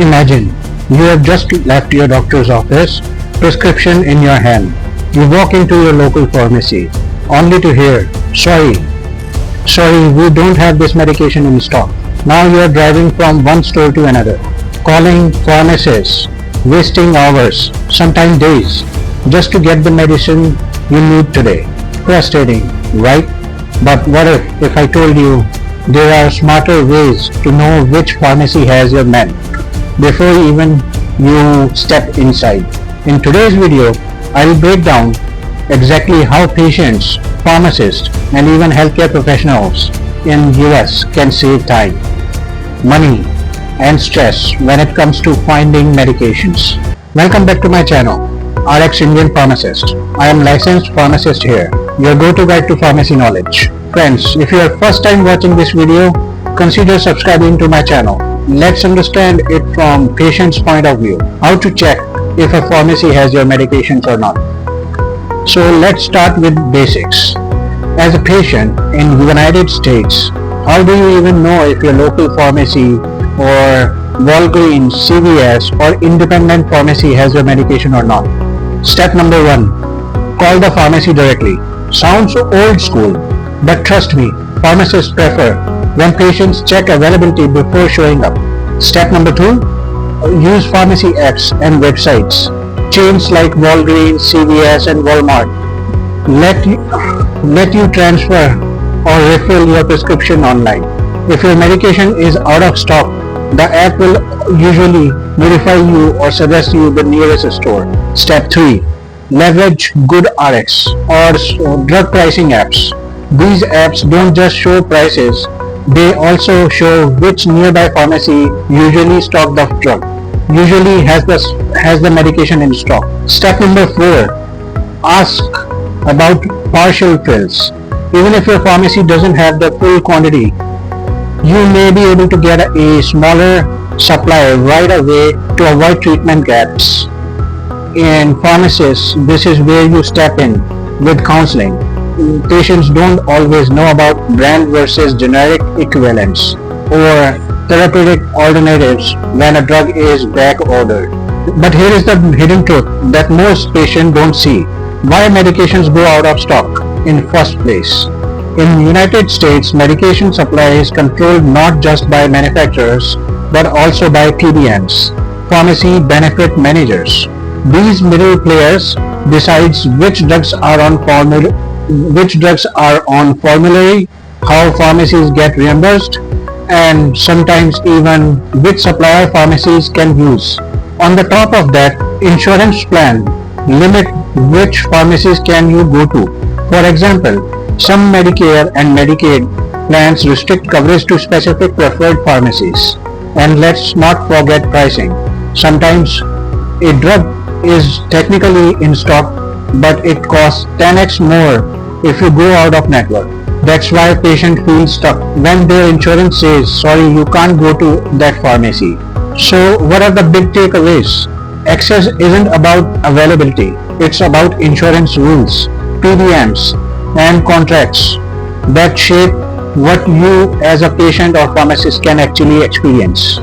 Imagine you have just left your doctor's office, prescription in your hand. You walk into your local pharmacy only to hear, sorry, we don't have this medication in stock. Now you are driving from one store to another, calling pharmacists, wasting hours, sometimes days, just to get the medicine you need today. Frustrating, right? But what if I told you there are smarter ways to know which pharmacy has your med before even you step inside? In today's video, I will break down exactly how patients, pharmacists, and even healthcare professionals in US can save time, money, and stress when it comes to finding medications. Welcome back to my channel, RX Indian Pharmacist. I am licensed pharmacist here, your go-to guide to pharmacy knowledge. Friends, if you are first time watching this video, consider subscribing to my channel. Let's understand it from patient's point of view, how to check if a pharmacy has your medications or not. So let's start with basics. As a patient in United States, how do you even know if your local pharmacy or Walgreens, CVS or independent pharmacy has your medication or not? Step number 1. Call the pharmacy directly. Sounds old school, but trust me, pharmacists prefer when patients check availability before showing up. Step number 2. Use pharmacy apps and websites. Chains like Walgreens, CVS and Walmart let you transfer or refill your prescription online. If your medication is out of stock, the app will usually notify you or suggest you the nearest store. Step 3. Leverage GoodRx or drug pricing apps. These apps don't just show prices, they also show which nearby pharmacy usually stock the drug, usually has the medication in stock. Step number 4. Ask about partial fills. Even if your pharmacy doesn't have the full quantity, you may be able to get a smaller supply right away to avoid treatment gaps. In pharmacists, this is where you step in with counseling. Patients don't always know about brand versus generic equivalents or therapeutic alternatives when a drug is back ordered. But here is the hidden truth that most patients don't see: why medications go out of stock in first place. In the United States, medication supply is controlled not just by manufacturers but also by PBMs, pharmacy benefit managers. These middle players decide which drugs are on formulary, how pharmacies get reimbursed, and sometimes even which supplier pharmacies can use. On the top of that, insurance plan limit which pharmacies can you go to. For example, some Medicare and Medicaid plans restrict coverage to specific preferred pharmacies. And let's not forget pricing. Sometimes a drug is technically in stock, but it costs 10x more if you go out of network. That's why patients feel stuck when their insurance says, sorry, you can't go to that pharmacy. So what are the big takeaways? Access isn't about availability, it's about insurance rules, PBMs, and contracts that shape what you as a patient or pharmacist can actually experience.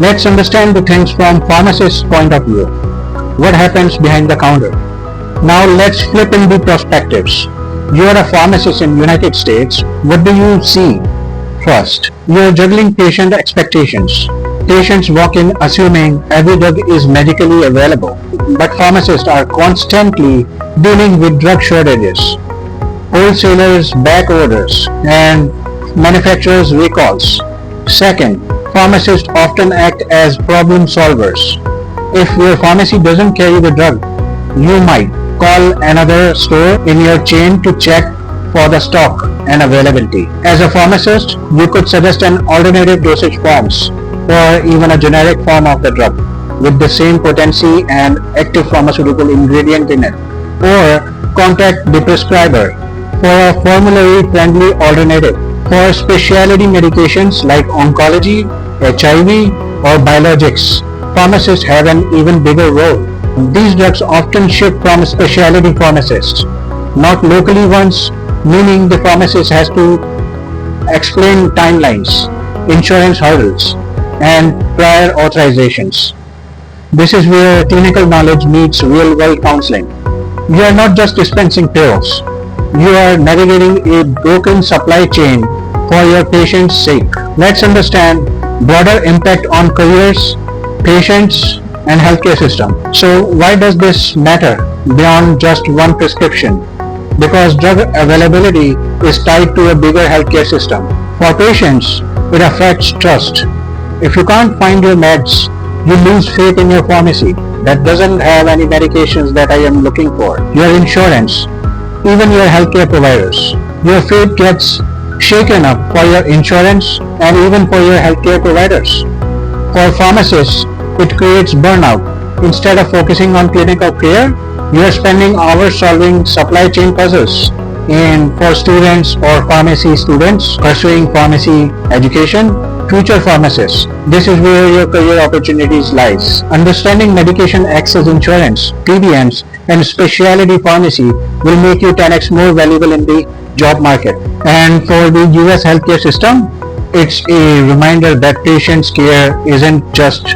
Let's understand the things from pharmacist's point of view. What happens behind the counter? Now let's flip in the perspectives. You are a pharmacist in United States. What do you see? First, you are juggling patient expectations. Patients walk in assuming every drug is medically available, but pharmacists are constantly dealing with drug shortages, wholesalers' back orders, and manufacturers' recalls. Second, pharmacists often act as problem solvers. If your pharmacy doesn't carry the drug, you might call another store in your chain to check for the stock and availability. As a pharmacist, you could suggest an alternative dosage forms or even a generic form of the drug with the same potency and active pharmaceutical ingredient in it, or contact the prescriber for a formulary-friendly alternative. For specialty medications like oncology, HIV, or biologics, pharmacists have an even bigger role. These drugs often ship from specialty pharmacists, not locally ones, meaning the pharmacist has to explain timelines, insurance hurdles, and prior authorizations. This is where clinical knowledge meets real-world counseling. You are not just dispensing pills. You are navigating a broken supply chain for your patient's sake. Let's understand broader impact on careers, patients, and healthcare system. So why does this matter beyond just one prescription? Because drug availability is tied to a bigger healthcare system. For patients, it affects trust. If you can't find your meds, you lose faith in your pharmacy that doesn't have any medications that I am looking for. Your insurance, even your healthcare providers. Your faith gets shaken up for your insurance and even for your healthcare providers. For pharmacists, it creates burnout. Instead of focusing on clinical care, you are spending hours solving supply chain puzzles. And for students or pharmacy students pursuing pharmacy education, future pharmacists, this is where your career opportunities lies. Understanding medication access insurance, PBMs, and specialty pharmacy will make you 10x more valuable in the job market. And for the US healthcare system, it's a reminder that patient's care isn't just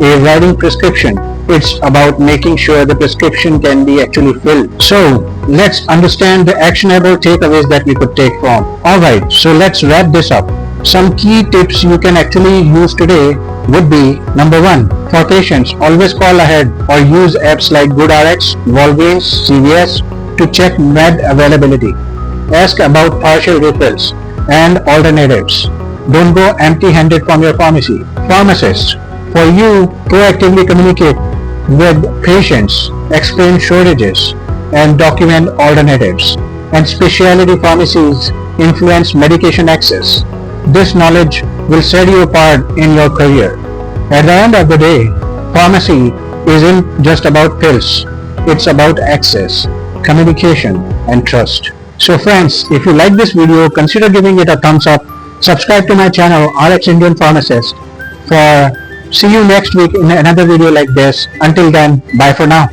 a writing prescription. It's about making sure the prescription can be actually filled. So let's understand the actionable takeaways that we could take from. Alright, so let's wrap this up. Some key tips you can actually use today would be: number 1, for patients, always call ahead or use apps like GoodRx, Walgreens, CVS to check med availability. Ask about partial refills and alternatives. Don't go empty-handed from your pharmacy. Pharmacists, for you, proactively communicate with patients, explain shortages, and document alternatives. And specialty pharmacies influence medication access. This knowledge will set you apart in your career. At the end of the day, pharmacy isn't just about pills. It's about access, communication, and trust. So friends, if you like this video, consider giving it a thumbs up. Subscribe to my channel, RX Indian Pharmacist. See you next week in another video like this. Until then, bye for now.